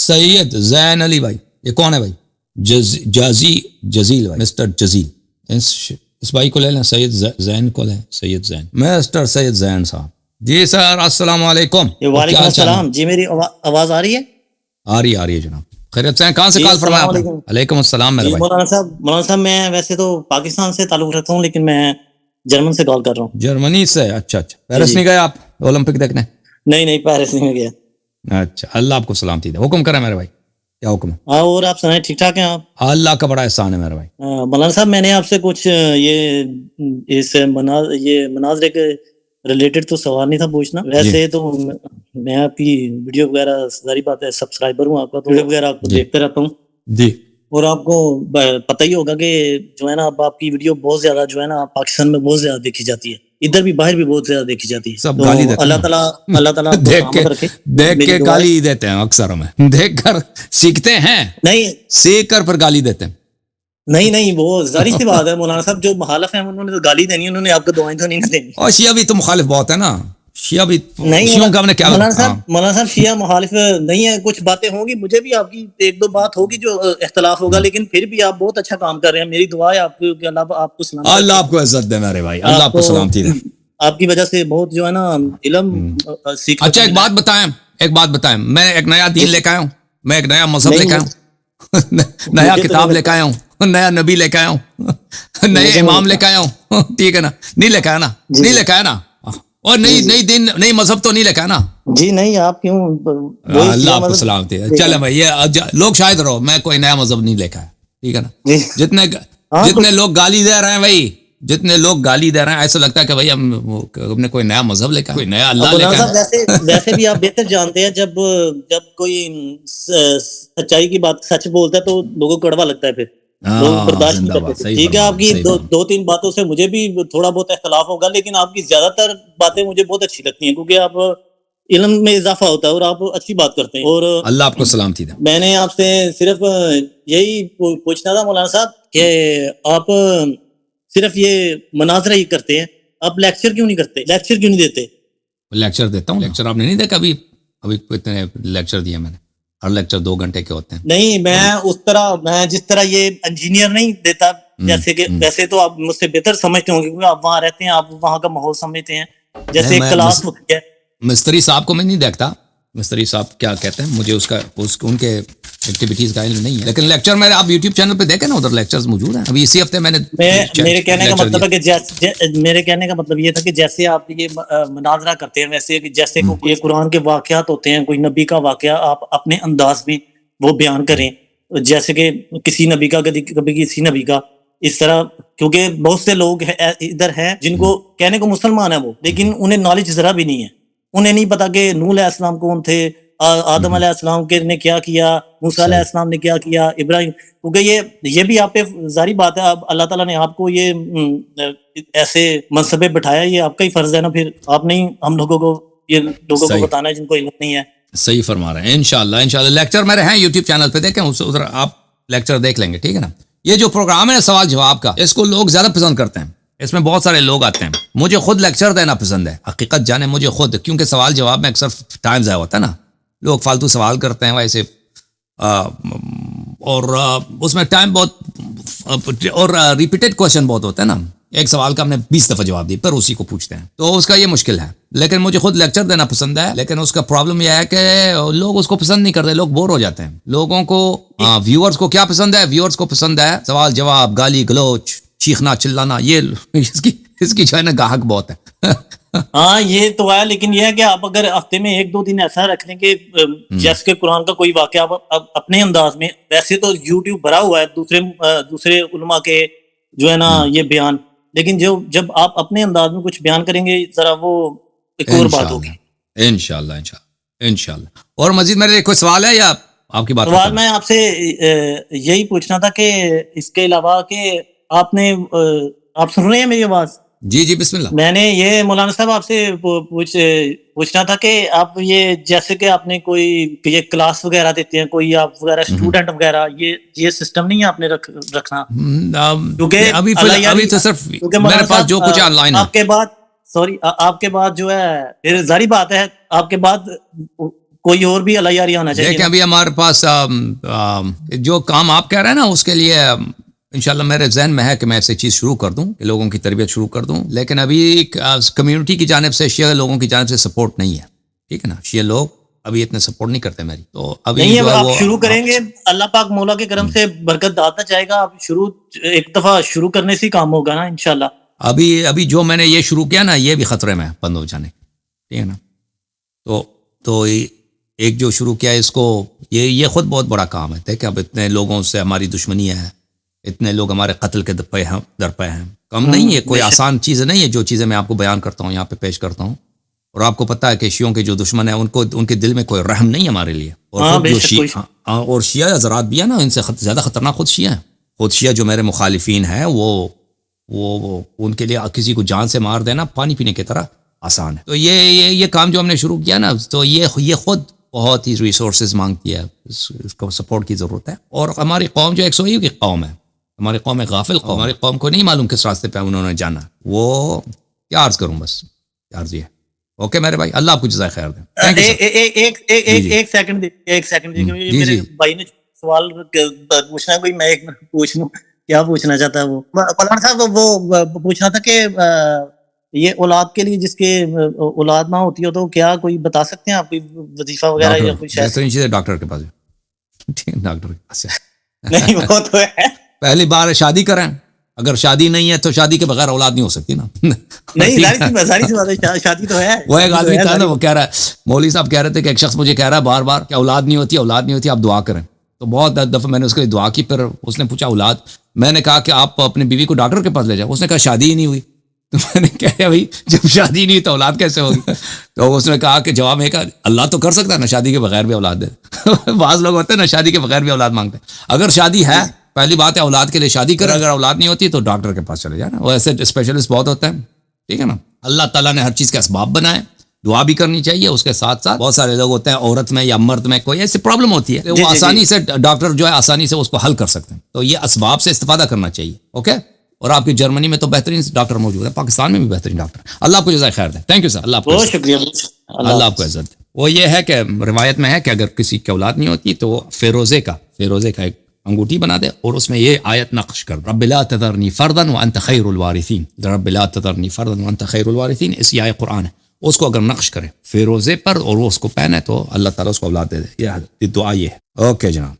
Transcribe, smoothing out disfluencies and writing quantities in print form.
سید زین علی بھائی، یہ کون ہے بھائی؟ جزیل بھائی، مسٹر جزیل، اس بھائی کو لے لیں، سید زین کو لیں، سید زین، مسٹر سید زین صاحب۔ جی سر السلام علیکم۔ وعلیکم السلام جی، میری آواز آ رہی ہے؟ آ رہی ہے جناب، خیریت سے ہیں؟ کہاں سے کال فرمایا آپ نے؟ علیکم السلام میرے بھائی۔ مولانا صاحب میں ویسے تو پاکستان سے تعلق رکھتا ہوں، لیکن میں جرمن سے کال کر رہا ہوں۔ جرمنی سے؟ اچھا اچھا، پیرس نہیں گئے آپ اولمپک دیکھنے؟ نہیں پیرس نہیں گیا۔ اچھا، اللہ آپ کو سلامتی دے۔ حکم کریں میرے بھائی، کیا حکم ہے؟ ہاں، اور آپ سنائیں، ٹھیک ٹھاک ہیں آپ؟ اللہ کا بڑا احسان ہے میرے بھائی۔ مولانا صاحب میں نے آپ سے کچھ یہ مناظرے کے ریلیٹڈ تو سوال نہیں تھا پوچھنا، ویسے تو میں آپ کی ویڈیو وغیرہ ساری بات ہے سبسکرائبر ہوں آپ کا، تو ویڈیو وغیرہ آپ کو دیکھتے رہتا ہوں جی، اور آپ کو پتہ ہی ہوگا کہ جو ہے نا اب آپ کی ویڈیو بہت زیادہ جو ہے نا پاکستان میں بہت زیادہ دیکھی جاتی ہے، ادھر بھی باہر بھی بہت زیادہ دیکھی جاتی ہے۔ سب گالی دیتے ہیں، اللہ تعالیٰ آپ کو سلامت رکھے۔ دیکھ کے گالی دیتے ہیں اکثر، ہمیں دیکھ کر سیکھتے ہیں، نہیں سیکھ کر پھر گالی دیتے ہیں۔ نہیں وہ ظاہر سی بات ہے مولانا صاحب، جو مخالف ہیں انہوں نے تو گالی دینی، انہوں نے آپ کو دعائیں تو نہیں دینی۔ اور شیعہ بھی تو مخالف بہت ہے نا، شیعہ بھی، شیعوں کا ہم نے کیا؟ مولانا صاحب شیعہ مخالف نہیں ہے، کچھ باتیں ہوں گی، مجھے بھی آپ کی ایک دو بات ہوگی جو اختلاف ہوگا، لیکن پھر بھی آپ بہت اچھا کام کر رہے ہیں۔ میری دعا ہے آپ کو کہ اللہ آپ کو سلامت، اللہ آپ کو عزت دے میرے بھائی، اللہ آپ کو سلامتی دے۔ آپ کی وجہ سے بہت جو ہے نا علم سیکھ۔ اچھا ایک بات بتائیں، میں ایک نیا دین لے کے آیا ہوں، میں ایک نیا مذہب لے کے آیا ہوں، نیا کتاب لے کے آیا ہوں، نیا نبی لے کے آیا ہوں، نئے امام لے کے آیا ہوں، ٹھیک ہے نا؟ نہیں لے کے آیا نا، نہیں لے کے آیا نا، اور نئی دین نئی مذہب تو نہیں لے کے آیا نا؟ جی نہیں، آپ کیوں؟ اللہ آپ کو سلامتی ہے۔ چلے بھائی، یہ لوگ شاہد رہو، میں کوئی نیا مذہب نہیں لے کے آیا، ٹھیک ہے نا؟ جتنے لوگ گالی دے رہے ہیں بھائی، جتنے لوگ گالی دے رہے ہیں، ایسا لگتا ہے کہ بھائی ہم نے کوئی نیا مذہب لے کے، کوئی نیا اللہ لے کے۔ ویسے بھی آپ بہتر جانتے ہیں، جب کوئی سچائی کی بات سچ بولتا ہے تو لوگوں کو کڑوا لگتا ہے، پھر لوگ برداشت نہیں کرتے۔ ٹھیک ہے، آپ کی دو تین باتوں سے مجھے بھی تھوڑا بہت اختلاف ہوگا، لیکن آپ کی زیادہ تر باتیں مجھے بہت اچھی لگتی ہیں، کیونکہ آپ علم میں اضافہ ہوتا ہے اور آپ اچھی بات کرتے ہیں۔ اور اللہ آپ کو سلامتی دے۔ میں نے آپ سے صرف یہی پوچھنا تھا مولانا صاحب کہ آپ صرف یہ مناظرہ ہی کرتے ہیں، آپ لیکچر کیوں نہیں کرتے؟ لیکچر کیوں نہیں دیتے؟ لیکچر دیتا ہوں، لیکچر آپ نے نہیں دیکھا ابھی اتنے لیکچر دیے میں نے، ہر لیکچر 2 گھنٹے کے ہوتے ہیں۔ نہیں، میں جس طرح یہ انجینئر نہیں دیتا، جیسے کہ ویسے تو آپ مجھ سے بہتر سمجھتے ہوں گے کیونکہ آپ وہاں رہتے ہیں، آپ وہاں کا ماحول سمجھتے ہیں، جیسے کلاس ہوتی ہے۔ مستری صاحب کو میں نہیں دیکھتا، مستری صاحب کیا کہتے ہیں، مجھے ان کے ایکٹیویٹیز کا علم نہیں ہے، لیکن لیکچر میں آپ یوٹیوب چینل پہ دیکھیں نا، ادھر لیکچرز موجود ہیں۔ ابھی اسی ہفتے میں نے میرے کہنے کا مطلب ہے کہ میرے کہنے کا مطلب یہ تھا کہ جیسے آپ یہ مناظرہ کرتے ہیں، ویسے جیسے یہ قرآن کے واقعات ہوتے ہیں، کوئی نبی کا واقعہ آپ اپنے انداز میں وہ بیان کریں، جیسے کہ کسی نبی کا کبھی کسی نبی کا، اس طرح، کیونکہ بہت سے لوگ ادھر ہیں جن کو کہنے کو مسلمان ہیں وہ، لیکن انہیں نالج ذرا بھی نہیں ہے، انہیں نہیں پتا کہ نوح علیہ السلام کون تھے، آدم علیہ السلام نے کیا کیا، موسیٰ علیہ السلام نے کیا کیا، ابراہیم، کیونکہ یہ بھی آپ پہ ظاہری بات ہے، اللہ تعالیٰ نے آپ کو یہ ایسے منصبے بٹھایا، یہ آپ کا ہی فرض ہے نا، پھر آپ نہیں ہم لوگوں کو بتانا ہے جن کو علم نہیں ہے۔ صحیح فرما رہے ہیں، انشاءاللہ لیکچر میرے ہیں یوٹیوب چینل پہ، دیکھیں ادھر آپ لیکچر دیکھ لیں گے، ٹھیک ہے نا؟ یہ جو پروگرام ہے سوال جواب کا، اس کو لوگ زیادہ پسند کرتے ہیں، اس میں بہت سارے لوگ آتے ہیں، مجھے خود لیکچر دینا پسند ہے، حقیقت جانے مجھے خود، کیونکہ سوال جواب میں اکثر ٹائم ضائع ہوتا ہے نا، لوگ فالتو سوال کرتے ہیں ویسے، اور اس میں ٹائم بہت، اور ریپیٹڈ کوشچن بہت ہوتا ہے نا، ایک سوال کا ہم نے 20 دفعہ جواب دی، پھر اسی کو پوچھتے ہیں، تو اس کا یہ مشکل ہے، لیکن مجھے خود لیکچر دینا پسند ہے، لیکن اس کا پرابلم یہ ہے کہ لوگ اس کو پسند نہیں کرتے، لوگ بور ہو جاتے ہیں، لوگوں کو ویورز کو کیا پسند ہے؟ ویورز کو پسند ہے سوال جواب، گالی گلوچ، چیخنا چلانا، یہ اس کی جو ہے نا گاہک بہت ہے۔ ہاں یہ تو ہے، لیکن یہ ہے کہ آپ اگر ہفتے میں 1-2 دن ایسا رکھ لیں کہ جیسے کہ قرآن کا کوئی واقعہ آپ اپنے انداز میں، ویسے تو یوٹیوب بھرا ہوا ہے دوسرے علماء کے جو ہے نا یہ بیان، لیکن جب آپ اپنے انداز میں کچھ بیان کریں گے ذرا وہ ایک اور بات ہوگی۔ انشاءاللہ۔ اور مزید میرے کوئی سوال ہے یا آپ کی بات؟ سوال میں آپ سے یہی پوچھنا تھا کہ اس کے علاوہ کہ آپ سن رہے ہیں میری آواز؟ جی بسم اللہ۔ میں نے یہ مولانا صاحب آپ سے پوچھنا تھا کہ آپ یہ جیسے کہ آپ نے کوئی یہ کلاس وغیرہ دیتے ہیں، کوئی آپ وغیرہ اسٹوڈنٹ وغیرہ، یہ سسٹم نہیں ہے آپ نے رکھنا، کیونکہ ابھی تو صرف میرے پاس جو کچھ آن لائن ہے، آپ کے بعد جو ہے پھر ظاہری بات ہے، آپ کے بعد کوئی اور بھی اللہ یاری ہونا چاہیے. دیکھیں ابھی ہمارے پاس جو کام آپ کہہ رہے ہیں نا اس کے لیے انشاءاللہ میرے ذہن میں ہے کہ میں ایسی چیز شروع کر دوں کہ لوگوں کی تربیت شروع کر دوں, لیکن ابھی کمیونٹی کی جانب سے شیعہ لوگوں کی جانب سے سپورٹ نہیں ہے, ٹھیک ہے نا. شیعہ لوگ ابھی اتنے سپورٹ نہیں کرتے میری, تو ابھی نہیں جو ہے آپ وہ شروع کریں گے اللہ پاک مولا کے کرم سے برکت داتا جائے گا. آپ ایک دفعہ شروع کرنے سے ہی کام ہوگا نا انشاءاللہ. ابھی جو میں نے یہ شروع کیا نا یہ بھی خطرے میں بند ہو جانے, ٹھیک ہے نا. تو ایک جو شروع کیا اس کو یہ خود بہت بڑا کام ہے. دیکھیں اب اتنے لوگوں سے ہماری دشمنی ہے, اتنے لوگ ہمارے قتل کے در پہ ہیں, کم نہیں ہے, کوئی آسان چیز نہیں ہے جو چیزیں میں آپ کو بیان کرتا ہوں یہاں پہ پیش کرتا ہوں. اور آپ کو پتہ ہے کہ شیعوں کے جو دشمن ہیں ان کے دل میں کوئی رحم نہیں ہے ہمارے لیے. اور شیعہ حضرات بھی ہیں نا, ان سے زیادہ خطرناک خود شیعہ ہیں. خود شیعہ جو میرے مخالفین ہیں وہ ان کے لیے کسی کو جان سے مار دینا پانی پینے کی طرح آسان ہے. تو یہ کام جو ہم نے شروع کیا نا, تو یہ خود بہت ہی ریسورسز مانگتی ہے, اس کو سپورٹ کی ضرورت ہے. اور ہماری قوم جو 101 کی قوم ہے, ہماری قوم ایک غافل قوم, ہماری قوم کو نہیں معلوم کس راستے پہ انہوں نے جانا. وہ کیا عرض کروں, بس عرض یہ. اوکے میرے بھائی, اللہ آپ کو جزائے خیر دیں. ایک سیکنڈ میرے بھائی نے سوال پوچھنا, کوئی میں ایک پوچھ لوں کیا پوچھنا چاہتا ہے. وہ مولانا صاحب وہ پوچھنا تھا کہ یہ اولاد کے لیے جس کے اولاد نہ ہوتی ہو تو کیا کوئی بتا سکتے ہیں آپ کوئی وظیفہ وغیرہ یا کچھ بہترین چیز ہے ڈاکٹر کے پاس. ڈاکٹر کے پاس نہیں وہ تو ہے. پہلی بار شادی کریں, اگر شادی نہیں ہے تو شادی کے بغیر اولاد نہیں ہو سکتی نا. نہیں ساری سی بات ہے, شادی تو ہے. وہ ایک آدمی تھا نا, وہ کہہ رہا ہے, مولوی صاحب کہہ رہے تھے کہ ایک شخص مجھے کہہ رہا ہے بار بار کہ اولاد نہیں ہوتی آپ دعا کریں. تو بہت دفعہ میں نے اس کے لیے دعا کی, پھر اس نے پوچھا اولاد, میں نے کہا کہ آپ اپنی بیوی کو ڈاکٹر کے پاس لے جاؤ. اس نے کہا شادی ہی نہیں ہوئی. تو میں نے کہا بھائی جب شادی نہیں ہوئی تو اولاد کیسے ہوگی. تو اس نے کہا کہ جواب میں کہا اللہ تو کر سکتا ہے نا شادی کے بغیر بھی اولاد دے. بعض لوگ ہوتے ہیں نا شادی کے بغیر بھی اولاد مانگتے ہیں. اگر شادی ہے پہلی بات ہے اولاد کے لیے شادی کرے, اگر اولاد نہیں ہوتی تو ڈاکٹر کے پاس چلے جانا. وہ ایسے اسپیشلسٹ بہت ہوتے ہیں, ٹھیک ہے نا. اللہ تعالیٰ نے ہر چیز کے اسباب بنائے, دعا بھی کرنی چاہیے. اس کے ساتھ ساتھ بہت سارے لوگ ہوتے ہیں عورت میں یا مرد میں کوئی ایسی پرابلم ہوتی ہے, وہ آسانی سے ڈاکٹر جو ہے آسانی سے اس کو حل کر سکتے ہیں. تو یہ اسباب سے استفادہ کرنا چاہیے. اوکے. اور آپ کی جرمنی میں تو بہترین ڈاکٹر موجود ہے, پاکستان میں بھی بہترین ڈاکٹر. اللہ آپ کو جزائے خیر دے. Thank you sir. اللہ آپ کو بہت شکریہ. اللہ آپ کو عزت دے. وہ یہ ہے کہ روایت میں ہے کہ اگر کسی کی اولاد نہیں ہوتی تو وہ فیروزے کا ایک انگوٹھی بنا دے اور اس میں یہ آیت نقش کر, رب لا تذرنی فردا وانت خیر الوارثین. رب لا تذرنی فردا وانت خیر الوارثین, اس آیت قرآن ہے. اس کو اگر نقش کرے فیروزے پر اور وہ اس کو پہنے تو اللہ تعالیٰ اس کو اولاد دے دے. یہ دعا یہ ہے. اوکے جناب.